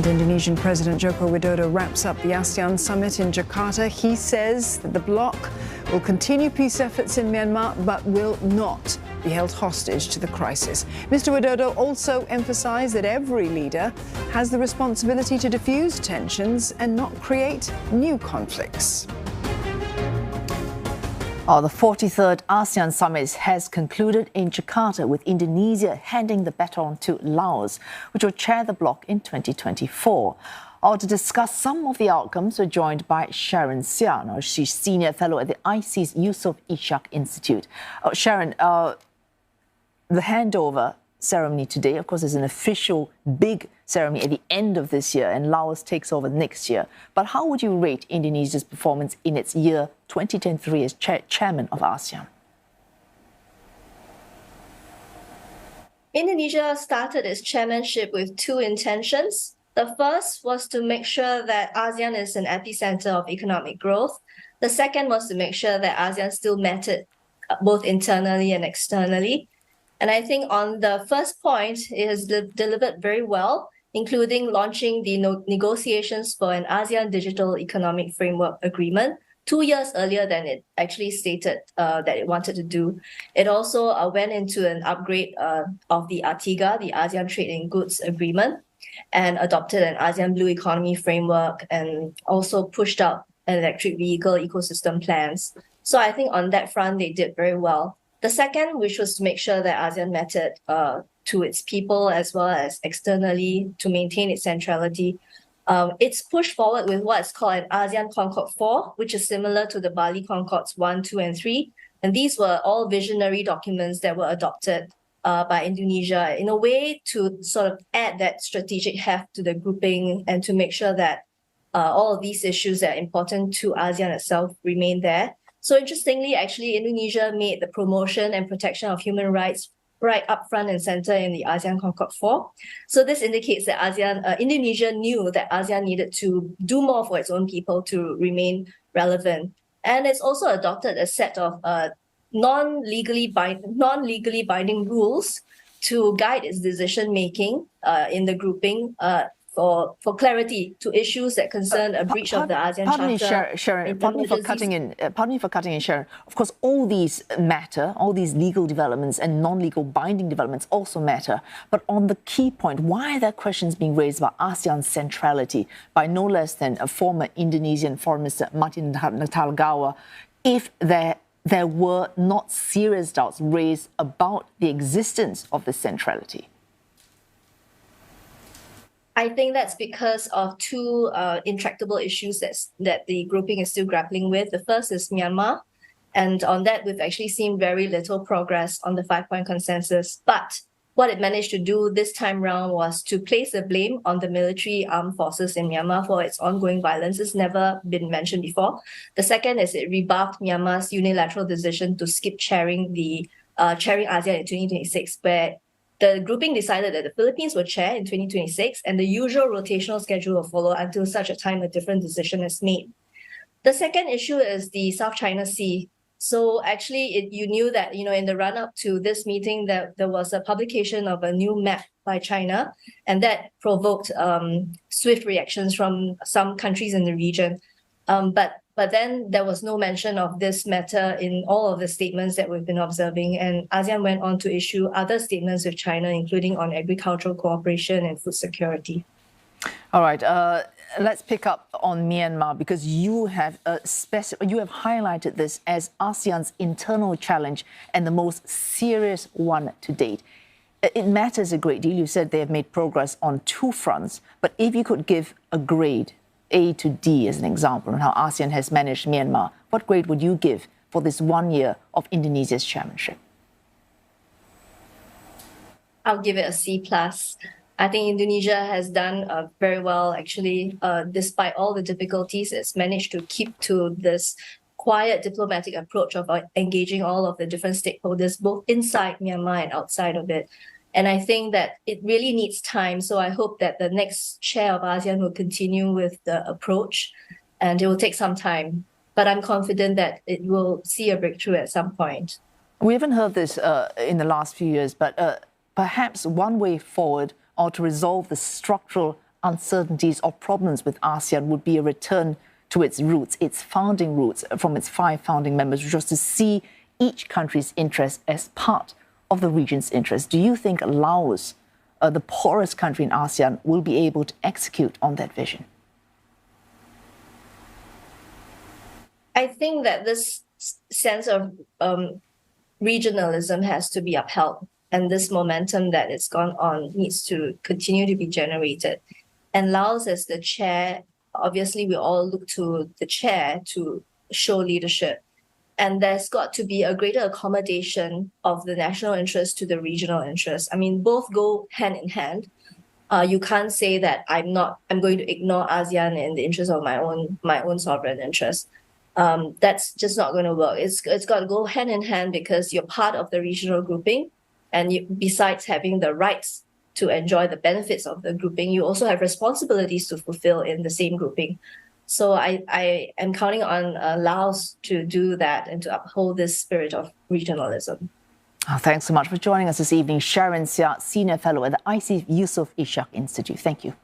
And Indonesian President Joko Widodo wraps up the ASEAN Summit in Jakarta. He says that the bloc will continue peace efforts in Myanmar but will not be held hostage to the crisis. Mr. Widodo also emphasised that every leader has the responsibility to diffuse tensions and not create new conflicts. The 43rd ASEAN Summit has concluded in Jakarta, with Indonesia handing the baton to Laos, which will chair the bloc in 2024. To discuss some of the outcomes, we're joined by Sharon Seah. She's Senior Fellow at the ISEAS-Yusof Ishak Institute. Sharon, the handover ceremony today, of course, is an official big ceremony at the end of this year, and Laos takes over next year. But how would you rate Indonesia's performance in its year 2023 as chairman of ASEAN? Indonesia started its chairmanship with two intentions. The first was to make sure that ASEAN is an epicenter of economic growth. The second was to make sure that ASEAN still mattered both internally and externally. And I think on the first point, it has delivered very well, including launching the negotiations for an ASEAN Digital Economic Framework Agreement 2 years earlier than it actually stated that it wanted to do. It also went into an upgrade of the ATIGA, the ASEAN Trade in Goods Agreement, and adopted an ASEAN Blue Economy Framework, and also pushed out electric vehicle ecosystem plans. So I think on that front, they did very well. The second, which was to make sure that ASEAN mattered to its people as well as externally to maintain its centrality. It's pushed forward with what's called an ASEAN Concord 4, which is similar to the Bali Concords 1, 2, and 3. And these were all visionary documents that were adopted by Indonesia in a way to sort of add that strategic heft to the grouping and to make sure that all of these issues that are important to ASEAN itself remain there. So interestingly, actually, Indonesia made the promotion and protection of human rights right up front and center in the ASEAN Concord 4. So this indicates that Indonesia knew that ASEAN needed to do more for its own people to remain relevant. And it's also adopted a set of non-legally binding rules to guide its decision-making in the grouping for clarity to issues that concern a breach of the ASEAN Charter. Sharon, pardon me for cutting in, Sharon. Of course, all these matter, all these legal developments and non-legal binding developments also matter. But on the key point, why are there questions being raised about ASEAN's centrality by no less than a former Indonesian Foreign Minister, Martin Natalegawa, if there were not serious doubts raised about the existence of this centrality? I think that's because of two intractable issues that the grouping is still grappling with. The first is Myanmar. And on that, we've actually seen very little progress on the 5-point consensus. But what it managed to do this time round was to place the blame on the military armed forces in Myanmar for its ongoing violence. It's never been mentioned before. The second is it rebuffed Myanmar's unilateral decision to skip chairing ASEAN in 2026, where the grouping decided that the Philippines will chair in 2026 and the usual rotational schedule will follow until such a time a different decision is made. The second issue is the South China Sea. So actually, you knew that, in the run-up to this meeting, that there was a publication of a new map by China, and that provoked swift reactions from some countries in the region. But then there was no mention of this matter in all of the statements that we've been observing. And ASEAN went on to issue other statements with China, including on agricultural cooperation and food security. All right. Let's pick up on Myanmar, because you have highlighted this as ASEAN's internal challenge and the most serious one to date. It matters a great deal. You said they have made progress on two fronts. But if you could give a grade, A to D as an example, on how ASEAN has managed Myanmar, what grade would you give for this 1 year of Indonesia's chairmanship? I'll give it a C+. I think Indonesia has done very well, actually. Despite all the difficulties, it's managed to keep to this quiet diplomatic approach of engaging all of the different stakeholders, both inside Myanmar and outside of it. And I think that it really needs time. So I hope that the next chair of ASEAN will continue with the approach, and it will take some time. But I'm confident that it will see a breakthrough at some point. We haven't heard this in the last few years, but perhaps one way forward or to resolve the structural uncertainties or problems with ASEAN would be a return to its roots, its founding roots from its 5 founding members, which was to see each country's interests as part of the region's interests. Do you think Laos, the poorest country in ASEAN, will be able to execute on that vision? I think that this sense of regionalism has to be upheld, and this momentum that has gone on needs to continue to be generated. And Laos, as the chair, obviously we all look to the chair to show leadership. And there's got to be a greater accommodation of the national interest to the regional interest. I mean, both go hand in hand. You can't say that I'm going to ignore ASEAN in the interest of my own sovereign interest. That's just not going to work. It's got to go hand in hand, because you're part of the regional grouping, and besides having the rights to enjoy the benefits of the grouping, you also have responsibilities to fulfill in the same grouping. So I am counting on Laos to do that and to uphold this spirit of regionalism. Thanks so much for joining us this evening, Sharon Seah, Senior Fellow at the ISEAS-Yusof Ishak Institute. Thank you.